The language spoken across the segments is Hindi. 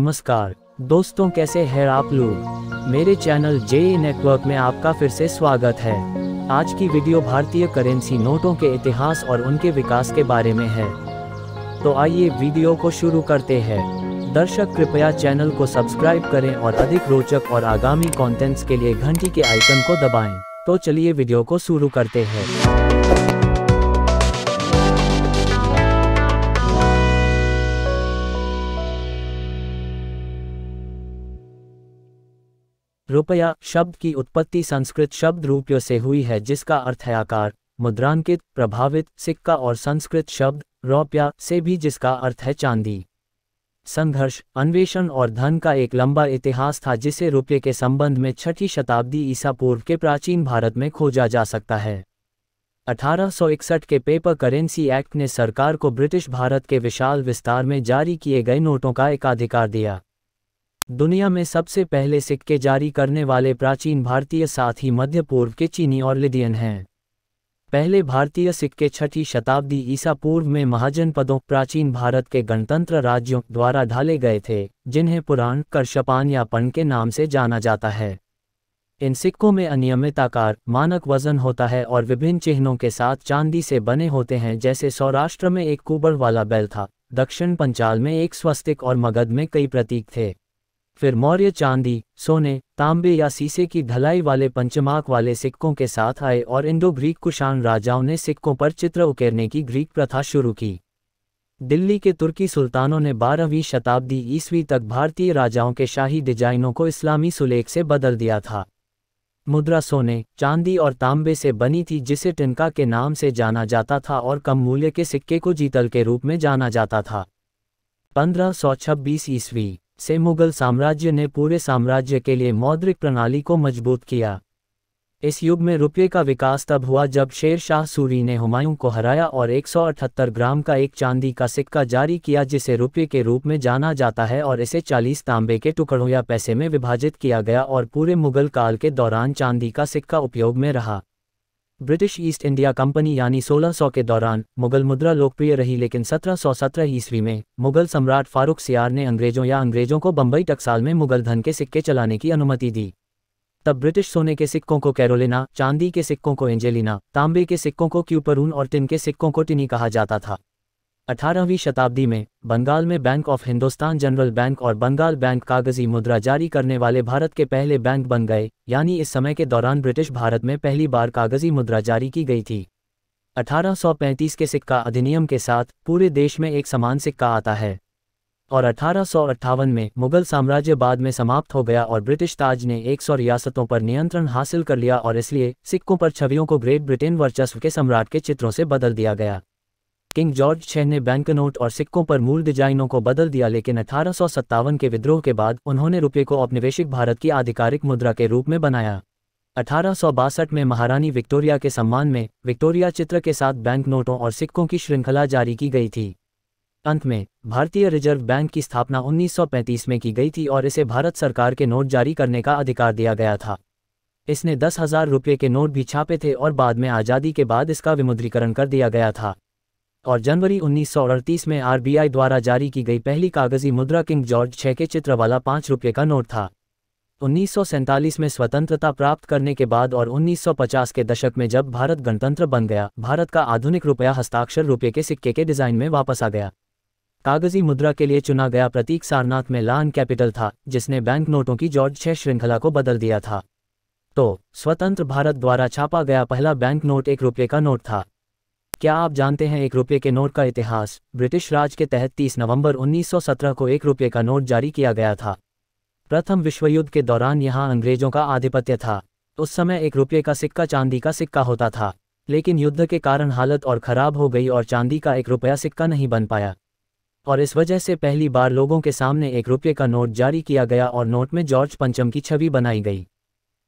नमस्कार दोस्तों, कैसे हैं आप लोग। मेरे चैनल जेई नेटवर्क में आपका फिर से स्वागत है। आज की वीडियो भारतीय करेंसी नोटों के इतिहास और उनके विकास के बारे में है। तो आइए वीडियो को शुरू करते हैं। दर्शक कृपया चैनल को सब्सक्राइब करें और अधिक रोचक और आगामी कंटेंट्स के लिए घंटी के आइकन को दबाएं। तो चलिए वीडियो को शुरू करते हैं। रुपया शब्द की उत्पत्ति संस्कृत शब्द रूपयों से हुई है, जिसका अर्थ है आकार, मुद्रांकित, प्रभावित, सिक्का, और संस्कृत शब्द रौप्या से भी, जिसका अर्थ है चांदी। संघर्ष, अन्वेषण और धन का एक लंबा इतिहास था, जिसे रुपये के संबंध में 6ठी शताब्दी ईसा पूर्व के प्राचीन भारत में खोजा जा सकता है। 1861 के पेपर करेंसी एक्ट ने सरकार को ब्रिटिश भारत के विशाल विस्तार में जारी किए गए नोटों का एकाधिकार दिया। दुनिया में सबसे पहले सिक्के जारी करने वाले प्राचीन भारतीय साथ ही मध्य पूर्व के चीनी और लिडियन हैं। पहले भारतीय सिक्के 6ठी शताब्दी ईसा पूर्व में महाजनपदों, प्राचीन भारत के गणतंत्र राज्यों द्वारा ढाले गए थे, जिन्हें पुराण, करशपान या पण के नाम से जाना जाता है। इन सिक्कों में अनियमित आकार, मानक वजन होता है और विभिन्न चिन्हों के साथ चांदी से बने होते हैं, जैसे सौराष्ट्र में एक कुबड़ वाला बैल था, दक्षिण पंचाल में एक स्वस्तिक और मगध में कई प्रतीक थे। फिर मौर्य चांदी, सोने, तांबे या शीशे की ढलाई वाले पंचमाक वाले सिक्कों के साथ आए और इंडो ग्रीक कुषाण राजाओं ने सिक्कों पर चित्र उकेरने की ग्रीक प्रथा शुरू की। दिल्ली के तुर्की सुल्तानों ने 12वीं शताब्दी ईस्वी तक भारतीय राजाओं के शाही डिजाइनों को इस्लामी सुलेख से बदल दिया था। मुद्रा सोने, चांदी और तांबे से बनी थी, जिसे टिनका के नाम से जाना जाता था, और कम मूल्य के सिक्के को जीतल के रूप में जाना जाता था। 1526 ईस्वी से मुगल साम्राज्य ने पूरे साम्राज्य के लिए मौद्रिक प्रणाली को मजबूत किया। इस युग में रुपये का विकास तब हुआ जब शेर शाह सूरी ने हुमायूं को हराया और 178 ग्राम का एक चांदी का सिक्का जारी किया, जिसे रुपये के रूप में जाना जाता है, और इसे 40 तांबे के टुकड़ों या पैसे में विभाजित किया गया, और पूरे मुगल काल के दौरान चांदी का सिक्का उपयोग में रहा। ब्रिटिश ईस्ट इंडिया कंपनी यानी 1600 के दौरान मुगल मुद्रा लोकप्रिय रही, लेकिन 1717 ईस्वी में मुगल सम्राट फारूक सियार ने अंग्रेजों को बंबई टकसाल में मुगल धन के सिक्के चलाने की अनुमति दी। तब ब्रिटिश सोने के सिक्कों को कैरोलिना, चांदी के सिक्कों को एंजेलिना, तांबे के सिक्कों को क्यूपरून और टिन के सिक्कों को टिनी कहा जाता था। 18वीं शताब्दी में बंगाल में bank of Hindustan, general bank और बंगाल बैंक कागजी मुद्रा जारी करने वाले भारत के पहले बैंक बन गए, यानी इस समय के दौरान ब्रिटिश भारत में पहली बार कागजी मुद्रा जारी की गई थी। 1835 के सिक्का अधिनियम के साथ पूरे देश में एक समान सिक्का आता है, और 1858 में मुगल साम्राज्य बाद में समाप्त हो गया और ब्रिटिश ताज ने 100 रियासतों पर नियंत्रण हासिल कर लिया, और इसलिए सिक्कों पर छवियों को ग्रेट ब्रिटेन वर्चस्व के सम्राट के चित्रों से बदल दिया गया। किंग जॉर्ज 6 ने बैंकनोट और सिक्कों पर मूल डिजाइनों को बदल दिया, लेकिन 1857 के विद्रोह के बाद उन्होंने रुपये को औपनिवेशिक भारत की आधिकारिक मुद्रा के रूप में बनाया। 1862 में महारानी विक्टोरिया के सम्मान में विक्टोरिया चित्र के साथ बैंक नोटों और सिक्कों की श्रृंखला जारी की गई थी। अंत में भारतीय रिजर्व बैंक की स्थापना 1935 में की गई थी, और इसे भारत सरकार के नोट जारी करने का अधिकार दिया गया था। इसने 10,000 रुपये के नोट भी छापे थे, और बाद में आज़ादी के बाद इसका विमुद्रीकरण कर दिया गया था। और जनवरी 1938 में आरबीआई द्वारा जारी की गई पहली कागजी मुद्रा किंग जॉर्ज 6 के चित्र वाला 5 रुपये का नोट था। 1947 में स्वतंत्रता प्राप्त करने के बाद और 1950 के दशक में जब भारत गणतंत्र बन गया, भारत का आधुनिक रुपया हस्ताक्षर रुपये के सिक्के के डिजाइन में वापस आ गया। कागजी मुद्रा के लिए चुना गया प्रतीक सारनाथ में लान कैपिटल था, जिसने बैंक नोटों की जॉर्ज 6 श्रृंखला को बदल दिया था। तो स्वतंत्र भारत द्वारा छापा गया पहला बैंक नोट 1 रुपये का नोट था। क्या आप जानते हैं 1 रुपये के नोट का इतिहास? ब्रिटिश राज के तहत 30 नवंबर 1917 को 1 रुपये का नोट जारी किया गया था। प्रथम विश्व युद्ध के दौरान यहां अंग्रेजों का आधिपत्य था। उस समय 1 रुपये का सिक्का चांदी का सिक्का होता था, लेकिन युद्ध के कारण हालत और खराब हो गई और चांदी का 1 रुपया सिक्का नहीं बन पाया, और इस वजह से पहली बार लोगों के सामने 1 रुपये का नोट जारी किया गया, और नोट में जॉर्ज पंचम की छवि बनाई गई।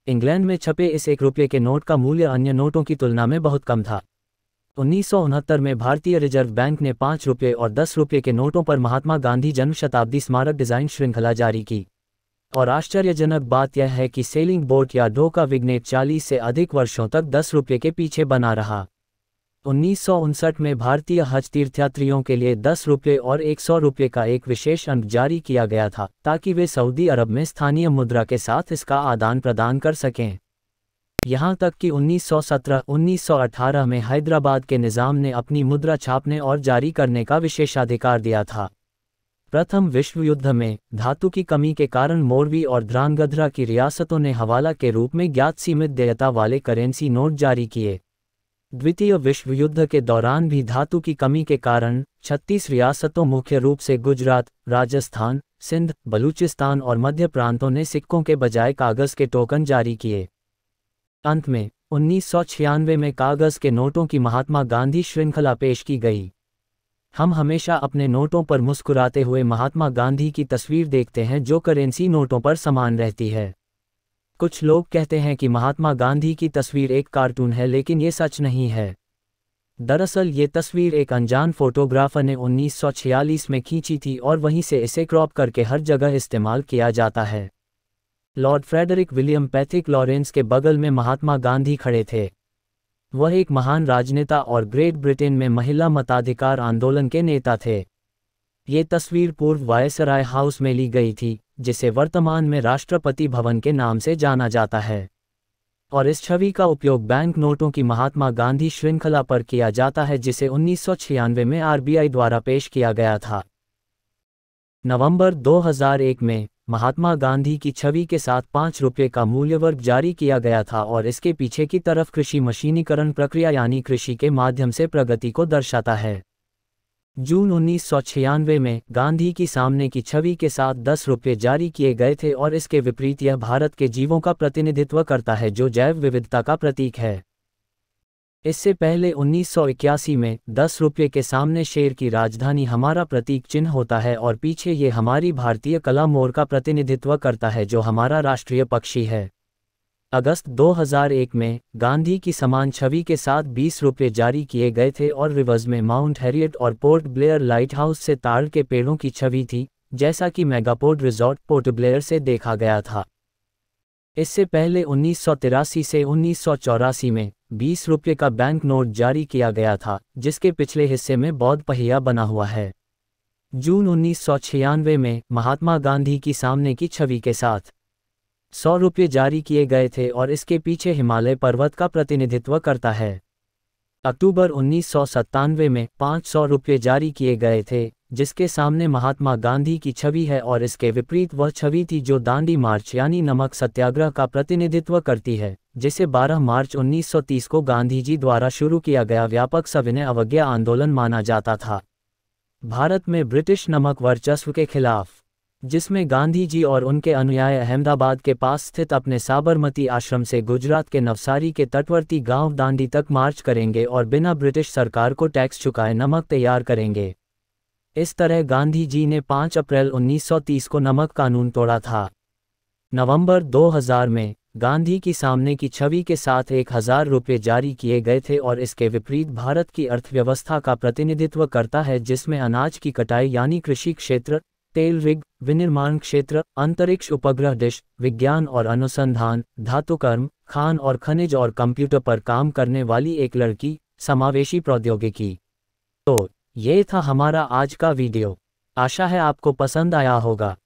इंग्लैंड में छपे इस 1 रुपये के नोट का मूल्य अन्य नोटों की तुलना में बहुत कम था। 1969 में भारतीय रिजर्व बैंक ने 5 रुपये और 10 रुपये के नोटों पर महात्मा गांधी जन्म शताब्दी स्मारक डिजाइन श्रृंखला जारी की, और आश्चर्यजनक बात यह है कि सेलिंग बोट या ढोका विग्नेट 40 से अधिक वर्षों तक 10 रुपये के पीछे बना रहा। 1959 में भारतीय हज तीर्थयात्रियों के लिए 10 रुपये और 100 रुपये का एक विशेष अंक जारी किया गया था ताकि वे सऊदी अरब में स्थानीय मुद्रा के साथ इसका आदान प्रदान कर सकें। यहाँ तक कि 1917-1918 में हैदराबाद के निज़ाम ने अपनी मुद्रा छापने और जारी करने का विशेषाधिकार दिया था। प्रथम विश्व युद्ध में धातु की कमी के कारण मोरवी और ध्रांगध्रा की रियासतों ने हवाला के रूप में ज्ञात सीमित देयता वाले करेंसी नोट जारी किए। द्वितीय विश्व युद्ध के दौरान भी धातु की कमी के कारण 36 रियासतों मुख्य रूप से गुजरात, राजस्थान, सिंध, बलूचिस्तान और मध्य प्रांतों ने सिक्कों के बजाय कागज़ के टोकन जारी किए। अंत में 1996 में कागज़ के नोटों की महात्मा गांधी श्रृंखला पेश की गई। हम हमेशा अपने नोटों पर मुस्कुराते हुए महात्मा गांधी की तस्वीर देखते हैं जो करेंसी नोटों पर समान रहती है। कुछ लोग कहते हैं कि महात्मा गांधी की तस्वीर एक कार्टून है, लेकिन ये सच नहीं है। दरअसल ये तस्वीर एक अनजान फोटोग्राफर ने 1946 में खींची थी और वहीं से इसे क्रॉप करके हर जगह इस्तेमाल किया जाता है। Lord Frederick William Pethick Lawrence के बगल में महात्मा गांधी खड़े थे। वह एक महान राजनेता और ग्रेट ब्रिटेन में महिला मताधिकार आंदोलन के नेता थे। ये तस्वीर पूर्व वायसराय हाउस में ली गई थी, जिसे वर्तमान में राष्ट्रपति भवन के नाम से जाना जाता है, और इस छवि का उपयोग बैंक नोटों की महात्मा गांधी श्रृंखला पर किया जाता है, जिसे 1996 में आरबीआई द्वारा पेश किया गया था। नवंबर 2001 में महात्मा गांधी की छवि के साथ 5 रुपये का मूल्यवर्ग जारी किया गया था और इसके पीछे की तरफ कृषि मशीनीकरण प्रक्रिया यानी कृषि के माध्यम से प्रगति को दर्शाता है। जून 1996 में गांधी की सामने की छवि के साथ 10 रुपये जारी किए गए थे और इसके विपरीत यह भारत के जीवों का प्रतिनिधित्व करता है जो जैव विविधता का प्रतीक है। इससे पहले 1981 में 10 रुपये के सामने शेर की राजधानी हमारा प्रतीक चिन्ह होता है और पीछे ये हमारी भारतीय कला मोर का प्रतिनिधित्व करता है जो हमारा राष्ट्रीय पक्षी है। अगस्त 2001 में गांधी की समान छवि के साथ 20 रुपये जारी किए गए थे और रिवर्स में माउंट हैरियट और पोर्ट ब्लेयर लाइट हाउस से ताड़ के पेड़ों की छवि थी, जैसा कि मेगापोर्ट रिजॉर्ट पोर्ट ब्लेयर से देखा गया था। इससे पहले 1983 से 1984 में 20 रुपये का बैंक नोट जारी किया गया था, जिसके पिछले हिस्से में बौद्ध पहिया बना हुआ है। जून 1996 में महात्मा गांधी की सामने की छवि के साथ 100 रुपये जारी किए गए थे और इसके पीछे हिमालय पर्वत का प्रतिनिधित्व करता है। अक्टूबर 1997 में 500 रुपये जारी किए गए थे, जिसके सामने महात्मा गांधी की छवि है और इसके विपरीत वह छवि थी जो दांडी मार्च यानी नमक सत्याग्रह का प्रतिनिधित्व करती है, जिसे 12 मार्च 1930 को गांधी जी द्वारा शुरू किया गया व्यापक सविनय अवज्ञा आंदोलन माना जाता था। भारत में ब्रिटिश नमक वर्चस्व के खिलाफ, जिसमें गांधी जी और उनके अनुयायी अहमदाबाद के पास स्थित अपने साबरमती आश्रम से गुजरात के नवसारी के तटवर्ती गांव दांडी तक मार्च करेंगे और बिना ब्रिटिश सरकार को टैक्स चुकाए नमक तैयार करेंगे। इस तरह गांधी जी ने 5 अप्रैल 1930 को नमक कानून तोड़ा था। नवंबर 2000 में गांधी की सामने की छवि के साथ 1000 रुपये जारी किए गए थे और इसके विपरीत भारत की अर्थव्यवस्था का प्रतिनिधित्व करता है, जिसमें अनाज की कटाई यानी कृषि क्षेत्र, तेल रिग, विनिर्माण क्षेत्र, अंतरिक्ष उपग्रह डिश, विज्ञान और अनुसंधान, धातुकर्म, खान और खनिज और कंप्यूटर पर काम करने वाली एक लड़की, समावेशी प्रौद्योगिकी। तो ये था हमारा आज का वीडियो। आशा है आपको पसंद आया होगा।